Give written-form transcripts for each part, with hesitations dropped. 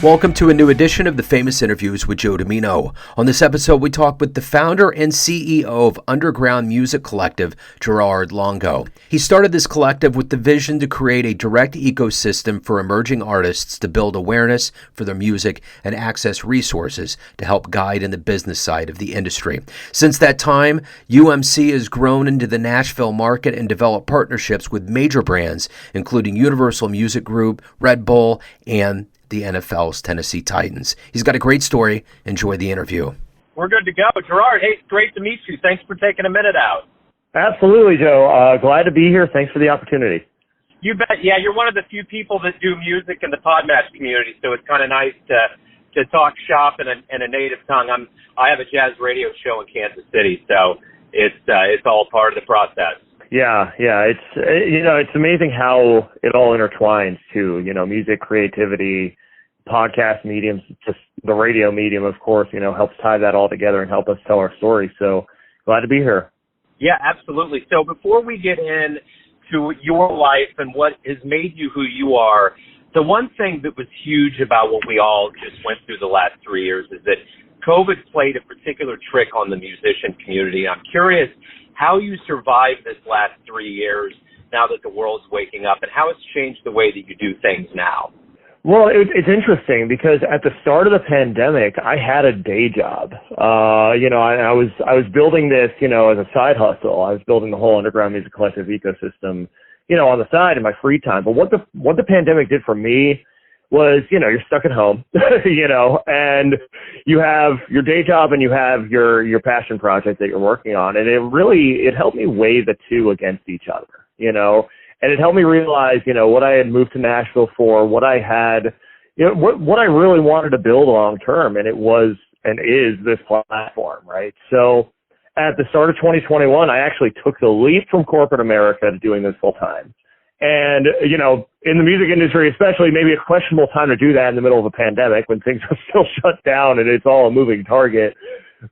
Welcome to a new edition of the Famous Interviews with Joe Dimino. On this episode, we talk with the founder and CEO of underground music collective, Gerard Longo. He started this collective with the vision to create a direct ecosystem for emerging artists to build awareness for their music and access resources to help guide in the business side of the industry. Since that time, UMC has grown into the Nashville market and developed partnerships with major brands, including Universal Music Group, Redbull, and the NFL's Tennessee Titans. He's got a great story. Enjoy the interview. We're good to go. Gerard, hey, it's great to meet you. Thanks for taking a minute out. Absolutely, Joe. Glad to be here. Thanks for the opportunity. You bet. Yeah, you're one of the few people that do music in the Podmatch community, so it's kind of nice to talk shop in a native tongue. I have a jazz radio show in Kansas City, so it's all part of the process. Yeah. It's amazing how it all intertwines too. Music, creativity, podcast mediums, just the radio medium, of course, helps tie that all together and help us tell our story. So glad to be here. Yeah, absolutely. So before we get into your life and what has made you who you are, the one thing that was huge about what we all just went through the last 3 years is that COVID played a particular trick on the musician community. I'm curious how you survived this last 3 years now that the world's waking up, and how it's changed the way that you do things now. Well, it's interesting because at the start of the pandemic, I had a day job. I was building this, as a side hustle. I was building the whole underground music collective ecosystem, on the side in my free time. But what the pandemic did for me was, you're stuck at home, and you have your day job and you have your passion project that you're working on. And it helped me weigh the two against each other, and it helped me realize, what I had moved to Nashville for, what I had, what I really wanted to build long term. And it was and is this platform, right? So at the start of 2021, I actually took the leap from corporate America to doing this full time. And, in the music industry, especially, maybe a questionable time to do that in the middle of a pandemic when things are still shut down and it's all a moving target.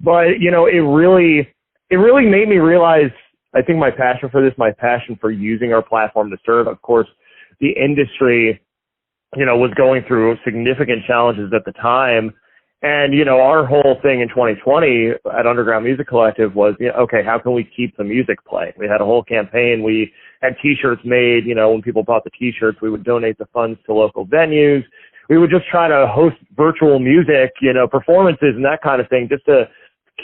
But, it really made me realize, I think my passion for using our platform to serve. Of course, the industry, was going through significant challenges at the time. And, our whole thing in 2020 at Underground Music Collective was, okay, how can we keep the music playing? We had a whole campaign. We had T-shirts made. When people bought the T-shirts, we would donate the funds to local venues. We would just try to host virtual music, performances and that kind of thing, just to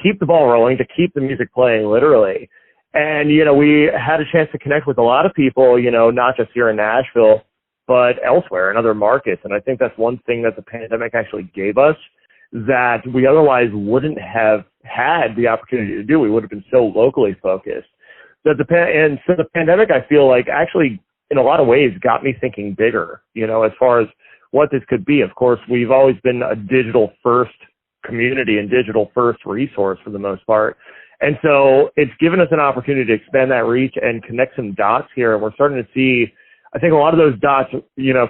keep the ball rolling, to keep the music playing, literally. And, we had a chance to connect with a lot of people, not just here in Nashville, but elsewhere in other markets. And I think that's one thing that the pandemic actually gave us that we otherwise wouldn't have had the opportunity to do. We would have been so locally focused. So the pandemic, I feel like, actually, in a lot of ways, got me thinking bigger, as far as what this could be. Of course, we've always been a digital-first community and digital-first resource for the most part. And so it's given us an opportunity to expand that reach and connect some dots here. And we're starting to see, I think, a lot of those dots,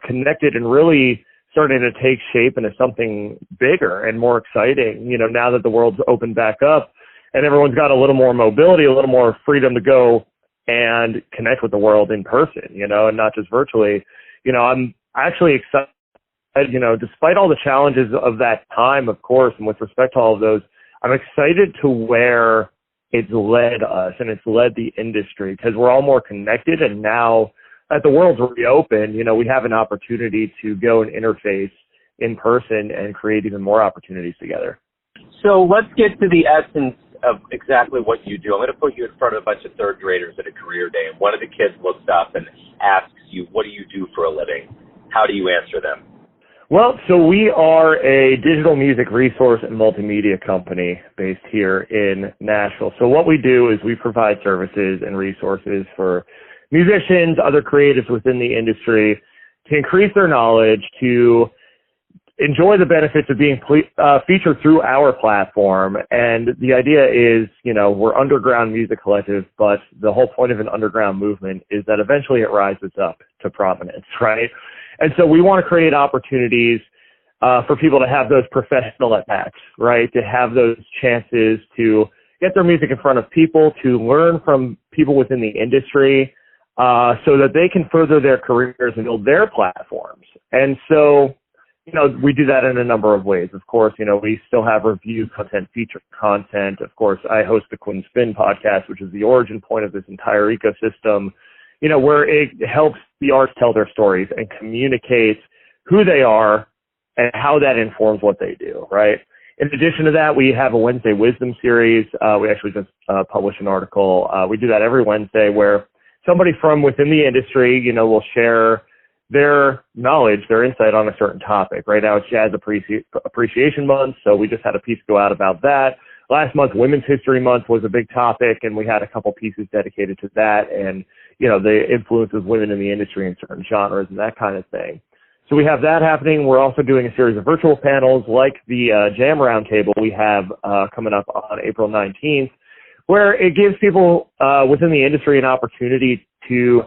connected and really starting to take shape into something bigger and more exciting, now that the world's opened back up and everyone's got a little more mobility, a little more freedom to go and connect with the world in person, and not just virtually. I'm actually excited, despite all the challenges of that time, of course, and with respect to all of those, I'm excited to where it's led us and it's led the industry, because we're all more connected. And now that the world's reopened, we have an opportunity to go and interface in person and create even more opportunities together. So let's get to the essence of exactly what you do. I'm going to put you in front of a bunch of third graders at a career day, and one of the kids looks up and asks you, what do you do for a living? How do you answer them? Well, so we are a digital music resource and multimedia company based here in Nashville. So what we do is we provide services and resources for musicians, other creatives within the industry to increase their knowledge, to enjoy the benefits of being featured through our platform. And the idea is, we're underground music collective, but the whole point of an underground movement is that eventually it rises up to prominence, right? And so we want to create opportunities for people to have those professional at-bats, right? To have those chances to get their music in front of people, to learn from people within the industry, so that they can further their careers and build their platforms. And so we do that in a number of ways. Of course, we still have review content, feature content. Of course, I host the Quinn Spin podcast, which is the origin point of this entire ecosystem, where it helps the artists tell their stories and communicates who they are and how that informs what they do, right? In addition to that, we have a Wednesday Wisdom series. We actually just published an article. We do that every Wednesday where somebody from within the industry, will share their knowledge, their insight on a certain topic. Right now it's Jazz Appreciation Month, so we just had a piece go out about that. Last month, Women's History Month was a big topic, and we had a couple pieces dedicated to that and, the influence of women in the industry in certain genres and that kind of thing. So we have that happening. We're also doing a series of virtual panels like the Jam Roundtable we have coming up on April 19th, where it gives people within the industry an opportunity to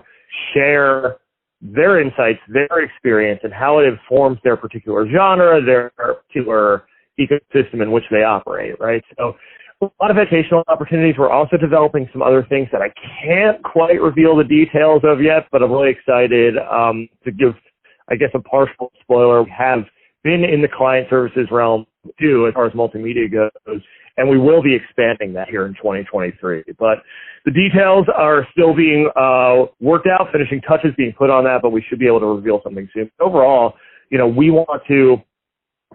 share their insights, their experience, and how it informs their particular genre, their particular ecosystem in which they operate, right? So a lot of educational opportunities. We're also developing some other things that I can't quite reveal the details of yet, but I'm really excited to give, I guess, a partial spoiler. We have been in the client services realm too, as far as multimedia goes, and we will be expanding that here in 2023. But the details are still being worked out, finishing touches being put on that, but we should be able to reveal something soon. Overall, we want to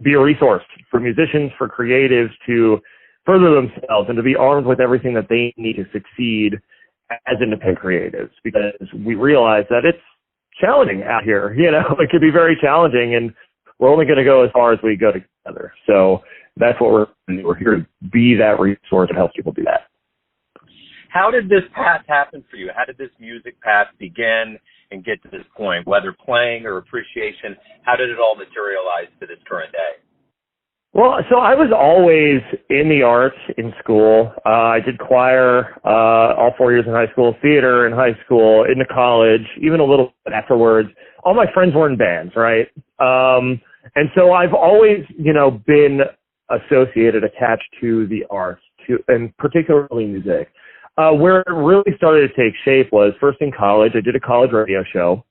be a resource for musicians, for creatives to further themselves and to be armed with everything that they need to succeed as independent creatives, because we realize that it's challenging out here. It could be very challenging, and we're only going to go as far as we go together. So that's what we're here to be, that resource that helps people do that. How did this path happen for you? How did this music path begin and get to this point, whether playing or appreciation? How did it all materialize to this current day? Well, so I was always in the arts in school. I did choir all 4 years in high school, theater in high school, into college, even a little bit afterwards. All my friends were in bands, right? And so I've always, been associated, attached to the arts, and particularly music. Where it really started to take shape was first in college. I did a college radio show.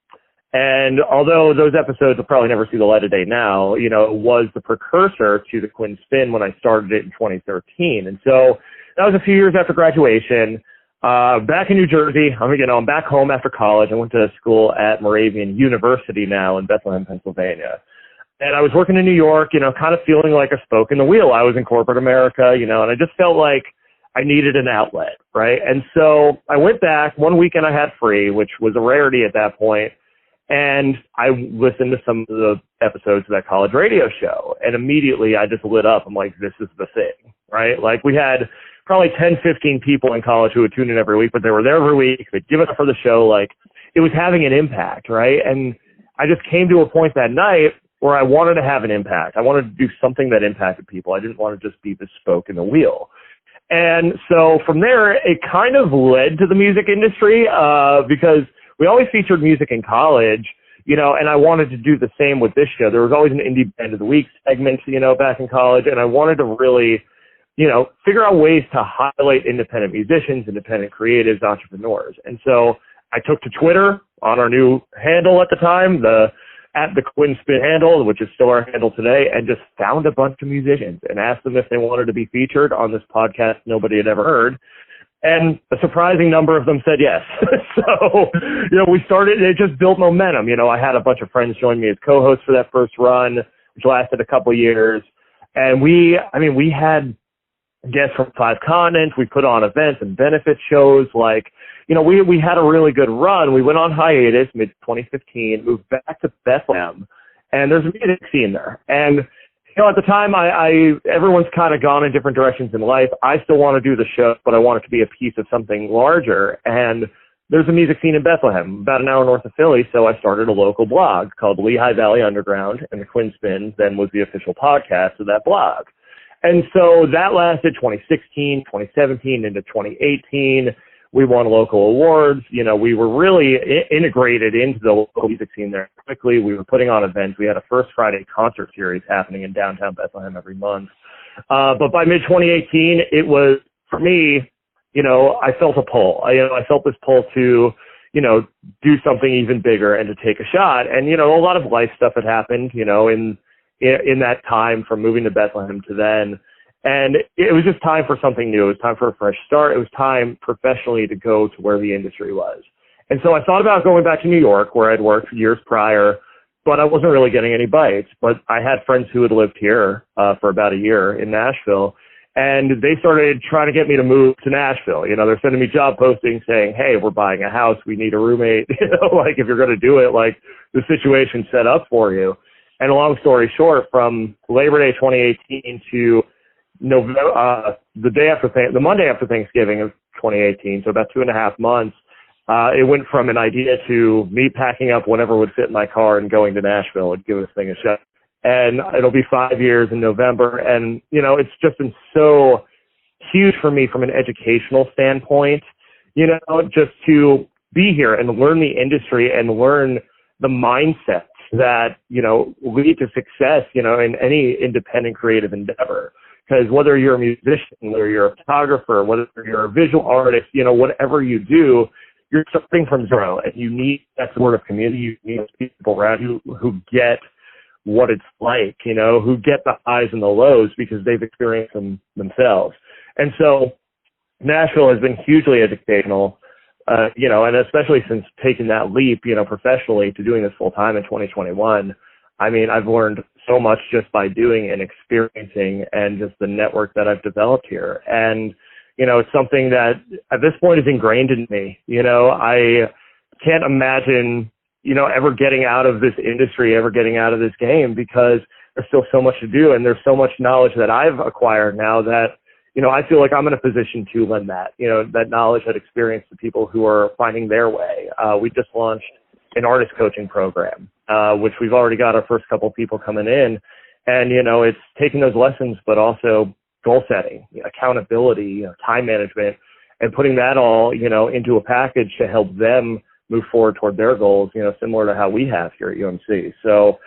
And although those episodes will probably never see the light of day now, it was the precursor to the Quinn Spin when I started it in 2013. And so that was a few years after graduation, back in New Jersey. I'm back home after college. I went to school at Moravian University now in Bethlehem, Pennsylvania. And I was working in New York, kind of feeling like a spoke in the wheel. I was in corporate America, and I just felt like I needed an outlet, right? And so I went back. One weekend I had free, which was a rarity at that point. And I listened to some of the episodes of that college radio show, and immediately I just lit up. I'm like, this is the thing, right? Like, we had probably 10, 15 people in college who would tune in every week, but they were there every week. They'd give it up for the show. Like, it was having an impact, right? And I just came to a point that night where I wanted to have an impact. I wanted to do something that impacted people. I didn't want to just be the spoke in the wheel. And so from there, it kind of led to the music industry because we always featured music in college, and I wanted to do the same with this show. There was always an Indie Band of the Week segment, back in college, and I wanted to really, figure out ways to highlight independent musicians, independent creatives, entrepreneurs. And so I took to Twitter on our new handle at the time, at the Quinn Spin handle, which is still our handle today, and just found a bunch of musicians and asked them if they wanted to be featured on this podcast nobody had ever heard. And a surprising number of them said yes. So, we started, it just built momentum. I had a bunch of friends join me as co-hosts for that first run, which lasted a couple of years. And we had guests from 5 continents. We put on events and benefit shows. We had a really good run. We went on hiatus mid-2015, moved back to Bethlehem, and there's a music scene there. And at the time, everyone's kind of gone in different directions in life. I still want to do the show, but I want it to be a piece of something larger. And there's a music scene in Bethlehem, about an hour north of Philly, so I started a local blog called Lehigh Valley Underground, and the Quinn Spin then was the official podcast of that blog. And so that lasted 2016, 2017, into 2018. We won local awards. We were really integrated into the local music scene there quickly. We were putting on events. We had a First Friday concert series happening in downtown Bethlehem every month. But by mid-2018, it was, for me, I felt a pull. I felt this pull to, do something even bigger and to take a shot. And, a lot of life stuff had happened, in in that time from moving to Bethlehem to then. And it was just time for something new. It was time for a fresh start. It was time professionally to go to where the industry was. And so I thought about going back to New York, where I'd worked years prior, but I wasn't really getting any bites. But I had friends who had lived here for about a year in Nashville, and they started trying to get me to move to Nashville. You know, they're sending me job postings saying, hey, we're buying a house. We need a roommate. You know, like if you're going to do it, like the situation's set up for you. And long story short, from Labor Day 2018 to November, the Monday after Thanksgiving of 2018, so about 2.5 months, it went from an idea to me packing up whatever would fit in my car and going to Nashville and giving this thing a shot. And it'll be 5 years in November. And, you know, it's just been so huge for me from an educational standpoint, you know, just to be here and learn the industry and learn the mindsets that, you know, lead to success, you know, in any independent creative endeavor. Because whether you're a musician, whether you're a photographer, whether you're a visual artist, you know, whatever you do, you're starting from zero, and you need that sort of community. You need people around you who get what it's like, you know, who get the highs and the lows because they've experienced them themselves. And so Nashville has been hugely educational, you know, and especially since taking that leap, you know, professionally to doing this full time in 2021. I mean, I've learned so much just by doing and experiencing and just the network that I've developed here. And you know, it's something that at this point is ingrained in me. You know, I can't imagine, you know, ever getting out of this industry, ever getting out of this game, because there's still so much to do. And there's so much knowledge that I've acquired now that, you know, I feel like I'm in a position to lend that, you know, that knowledge, that experience to people who are finding their way. We just launched an artist coaching program, which we've already got our first couple people coming in. And, you know, it's taking those lessons, but also goal setting, accountability, you know, time management, and putting that all, you know, into a package to help them move forward toward their goals, you know, similar to how we have here at UMC. So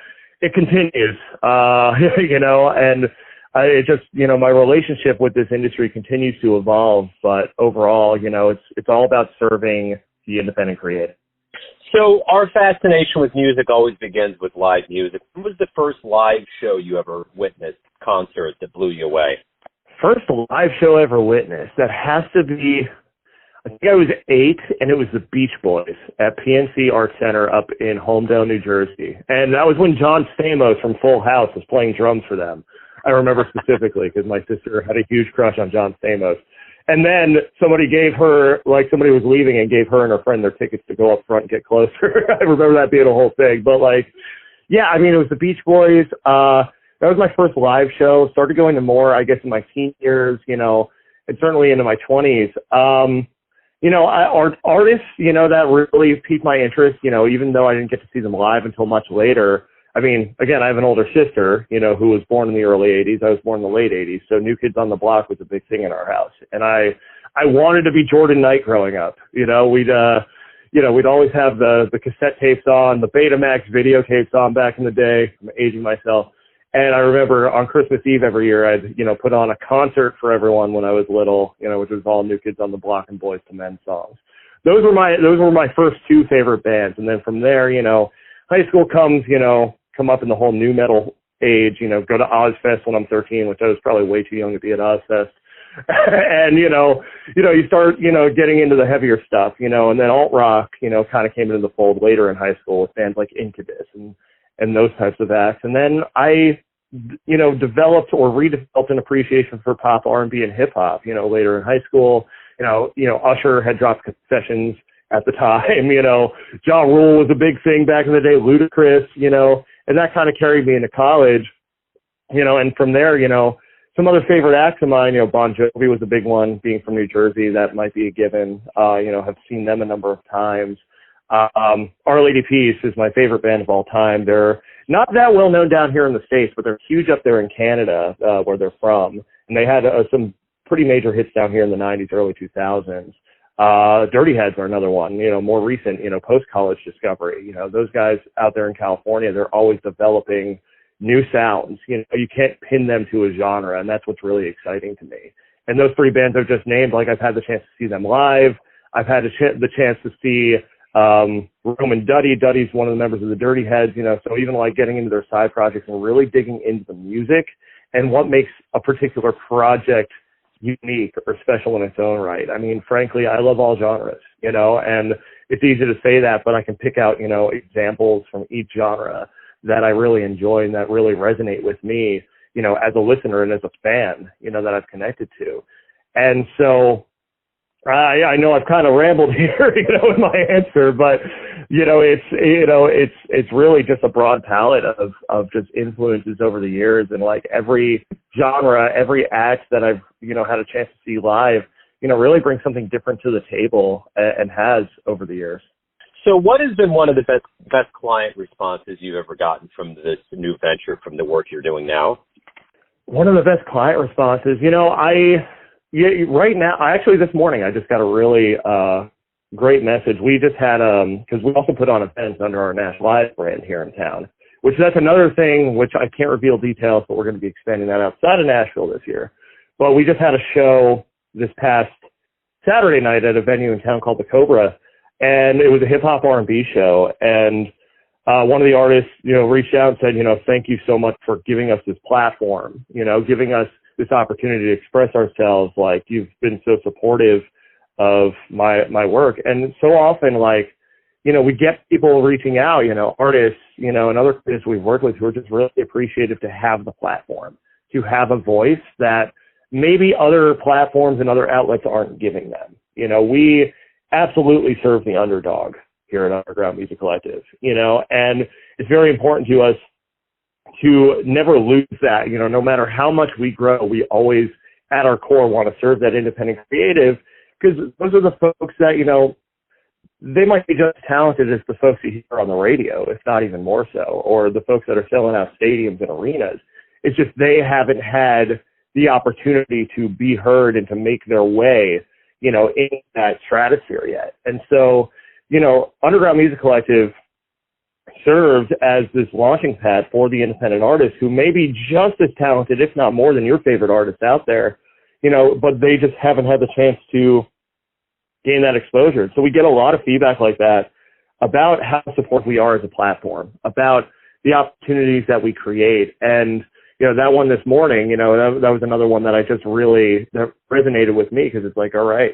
it continues, you know, and it just, you know, my relationship with this industry continues to evolve, but overall, you know, it's all about serving the independent creative. So our fascination with music always begins with live music. When was the first live show you ever witnessed, concert that blew you away? First live show I ever witnessed, that has to be, I think I was 8, and it was the Beach Boys at PNC Art Center up in Holmdel, New Jersey. And that was when John Stamos from Full House was playing drums for them. I remember specifically because my sister had a huge crush on John Stamos. And then somebody was leaving and gave her and her friend their tickets to go up front and get closer. I remember that being a whole thing. But like, yeah, I mean, it was the Beach Boys. That was my first live show. Started going to more, I guess, in my teen years, you know, and certainly into my 20s. You know, artists, you know, that really piqued my interest, you know, even though I didn't get to see them live until much later. I mean, again, I have an older sister, you know, who was born in the early 80s. I was born in the late 80s. So New Kids on the Block was a big thing in our house. And I wanted to be Jordan Knight growing up. You know, we'd always have the cassette tapes on, the Betamax videotapes on back in the day. I'm aging myself. And I remember on Christmas Eve every year, I'd, you know, put on a concert for everyone when I was little, you know, which was all New Kids on the Block and Boys to Men songs. Those were my first two favorite bands. And then from there, you know, high school comes, you know, come up in the whole new metal age, you know, go to Ozfest when I'm 13, which I was probably way too young to be at Ozfest. And, you know, you start, you know, getting into the heavier stuff, you know, and then alt rock, you know, kind of came into the fold later in high school with bands like Incubus and those types of acts. And then I, you know, developed or redeveloped an appreciation for pop, R&B, and hip hop, you know, later in high school. You know, Usher had dropped Confessions at the time, you know, Ja Rule was a big thing back in the day, Ludacris, you know, and that kind of carried me into college, you know, and from there, you know, some other favorite acts of mine, you know, Bon Jovi was a big one, being from New Jersey, that might be a given, you know, have seen them a number of times. Our Lady Peace is my favorite band of all time. They're not that well known down here in the States, but they're huge up there in Canada, where they're from. And they had some pretty major hits down here in the 90s, early 2000s. Dirty Heads are another one, you know, more recent, you know, post-college discovery. You know, those guys out there in California, they're always developing new sounds. You know, you can't pin them to a genre, and that's what's really exciting to me. And those three bands I've just named, like, I've had the chance to see them live. I've had the chance to see Roman Duddy. Duddy's one of the members of the Dirty Heads, so even like getting into their side projects and really digging into the music and what makes a particular project unique or special in its own right. I mean, frankly, I love all genres, and it's easy to say that, but I can pick out, examples from each genre that I really enjoy and that really resonate with me, as a listener and as a fan, that I've connected to. And so I know I've kind of rambled here, in my answer, but, it's really just a broad palette of just influences over the years. And like every genre, every act that I've, had a chance to see live, really brings something different to the table and has over the years. So what has been one of the best client responses you've ever gotten from this new venture, from the work you're doing now? One of the best client responses, right now, actually this morning, I just got a really great message. We just had, because we also put on events under our Nash Live brand here in town, which that's another thing, which I can't reveal details, but we're going to be expanding that outside of Nashville this year. But we just had a show this past Saturday night at a venue in town called the Cobra, and it was a hip hop R&B show. And one of the artists, reached out and said, thank you so much for giving us this platform, giving us this opportunity to express ourselves. Like, you've been so supportive of my work. And so often, like, we get people reaching out, artists, and other artists we've worked with who are just really appreciative to have the platform, to have a voice that maybe other platforms and other outlets aren't giving them. We absolutely serve the underdog here at Underground Music Collective, and it's very important to us to never lose that. No matter how much we grow, we always at our core want to serve that independent creative, because those are the folks that, they might be just as talented as the folks you hear on the radio, if not even more so, or the folks that are selling out stadiums and arenas. It's just they haven't had the opportunity to be heard and to make their way, in that stratosphere yet. And so, Underground Music Collective serves as this launching pad for the independent artists who may be just as talented, if not more, than your favorite artists out there, but they just haven't had the chance to gain that exposure. So we get a lot of feedback like that about how supportive we are as a platform, about the opportunities that we create. And, that one this morning, that was another one that I just really, that resonated with me, because it's like, all right,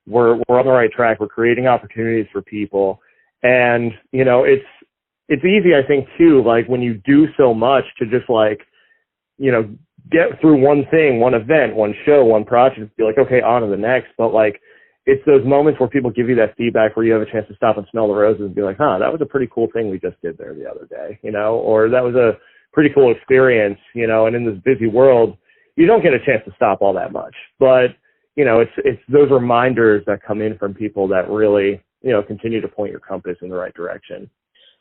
we're on the right track. We're creating opportunities for people. And, it's easy, I think, too, like when you do so much to just like, get through one thing, one event, one show, one project, be like, okay, on to the next. But like, it's those moments where people give you that feedback where you have a chance to stop and smell the roses and be like, that was a pretty cool thing we just did there the other day, or that was a pretty cool experience, and in this busy world, you don't get a chance to stop all that much. But, it's those reminders that come in from people that really, continue to point your compass in the right direction.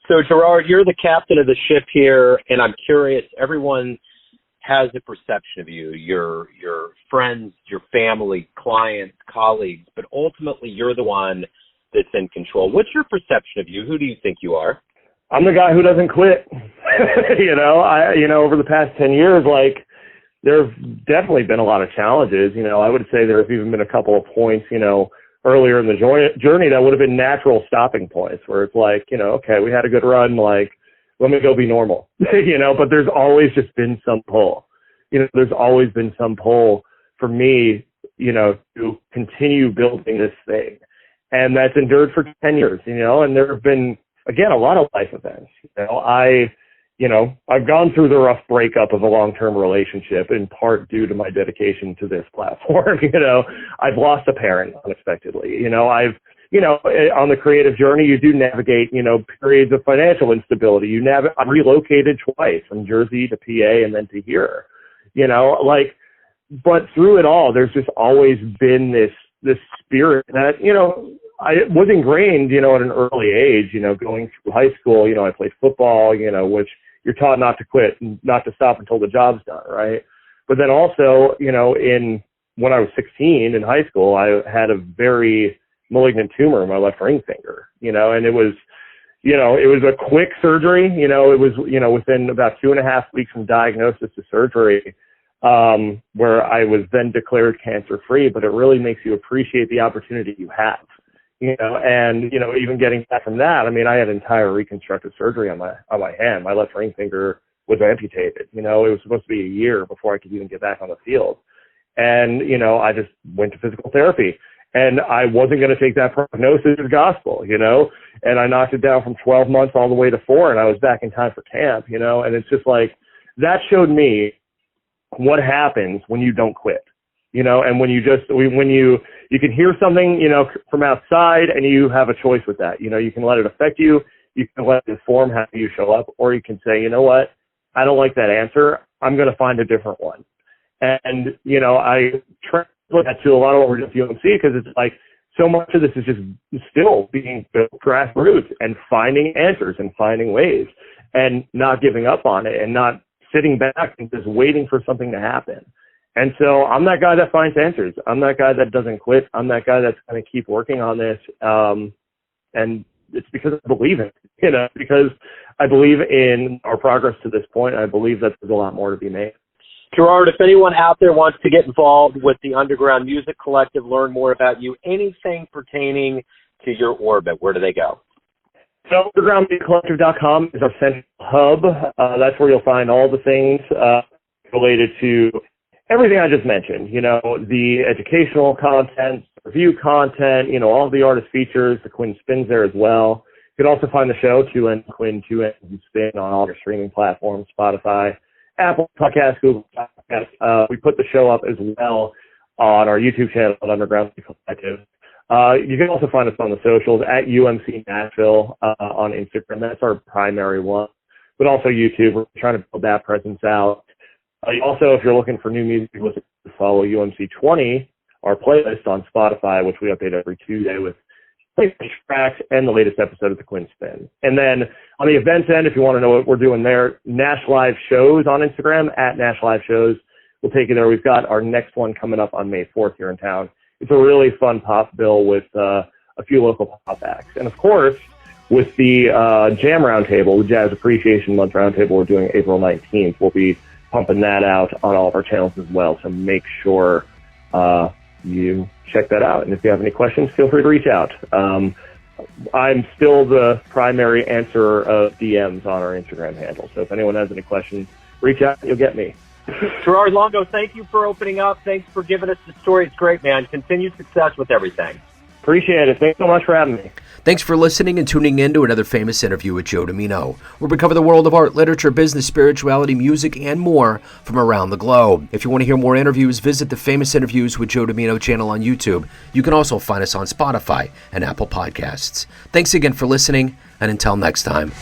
So, Gerard, you're the captain of the ship here, and I'm curious, everyone has a perception of you, your friends, your family, clients, colleagues, but ultimately you're the one that's in control. What's your perception of you? Who do you think you are? I'm the guy who doesn't quit. Over the past 10 years, like, there have definitely been a lot of challenges. I would say there's even been a couple of points, earlier in the journey that would have been natural stopping points where it's like, okay, we had a good run, like, let me go be normal, but there's always just been some pull. There's always been some pull for me, to continue building this thing. And that's endured for 10 years, and there have been, again, a lot of life events. I've gone through the rough breakup of a long-term relationship in part due to my dedication to this platform. I've lost a parent unexpectedly. I've, on the creative journey, you do navigate, periods of financial instability. I relocated twice from Jersey to PA and then to here, but through it all, there's just always been this spirit that, I was ingrained, at an early age, going through high school, I played football, which you're taught not to quit and not to stop until the job's done, right? But then also, when I was 16 in high school, I had a very malignant tumor in my left ring finger, and it was a quick surgery, it was, within about 2.5 weeks from diagnosis to surgery, where I was then declared cancer free, but it really makes you appreciate the opportunity you have. and, even getting back from that, I mean, I had entire reconstructive surgery on my hand. My left ring finger was amputated. It was supposed to be a year before I could even get back on the field. And, I just went to physical therapy, and I wasn't going to take that prognosis as gospel, and I knocked it down from 12 months all the way to 4, and I was back in time for camp, and it's just like, that showed me what happens when you don't quit, and when you can hear something, from outside, and you have a choice with that. You can let it affect you. You can let it inform how you show up, or you can say, you know what? I don't like that answer. I'm going to find a different one. And, I translate that to a lot of what we're doing at UMC, because it's like so much of this is just still being built grassroots and finding answers and finding ways and not giving up on it and not sitting back and just waiting for something to happen. And so I'm that guy that finds answers. I'm that guy that doesn't quit. I'm that guy that's going to keep working on this. And it's because I believe in it, because I believe in our progress to this point. I believe that there's a lot more to be made. Gerard, if anyone out there wants to get involved with the Underground Music Collective, learn more about you, anything pertaining to your orbit, where do they go? So undergroundmusiccollective.com is our central hub. That's where you'll find all the things related to everything I just mentioned, the educational content, review content, all the artist features. The Quinn Spin's there as well. You can also find the show, Quinn, 2 N's and Spin, on all your streaming platforms, Spotify, Apple Podcasts, Google Podcasts. We put the show up as well on our YouTube channel at Underground Music Collective. You can also find us on the socials at UMC Nashville on Instagram. That's our primary one. But also YouTube. We're trying to build that presence out. Also, if you're looking for new music, follow UMC 20, our playlist on Spotify, which we update every Tuesday with tracks and the latest episode of the Quinn Spin. And then on the events end, if you want to know what we're doing there, Nash Live Shows on Instagram, at Nash Live Shows. We'll take you there. We've got our next one coming up on May 4th here in town. It's a really fun pop bill with a few local pop acts. And of course, with the Jam Roundtable, the Jazz Appreciation Month Roundtable we're doing April 19th, we'll be pumping that out on all of our channels as well. So make sure you check that out. And if you have any questions, feel free to reach out. I'm still the primary answerer of DMs on our Instagram handle. So if anyone has any questions, reach out. You'll get me. Gerard Longo, thank you for opening up. Thanks for giving us the story. It's great, man. Continued success with everything. Appreciate it. Thanks so much for having me. Thanks for listening and tuning in to another famous interview with Joe Dimino, where we cover the world of art, literature, business, spirituality, music, and more from around the globe. If you want to hear more interviews, visit the Famous Interviews with Joe Dimino channel on YouTube. You can also find us on Spotify and Apple Podcasts. Thanks again for listening, and until next time.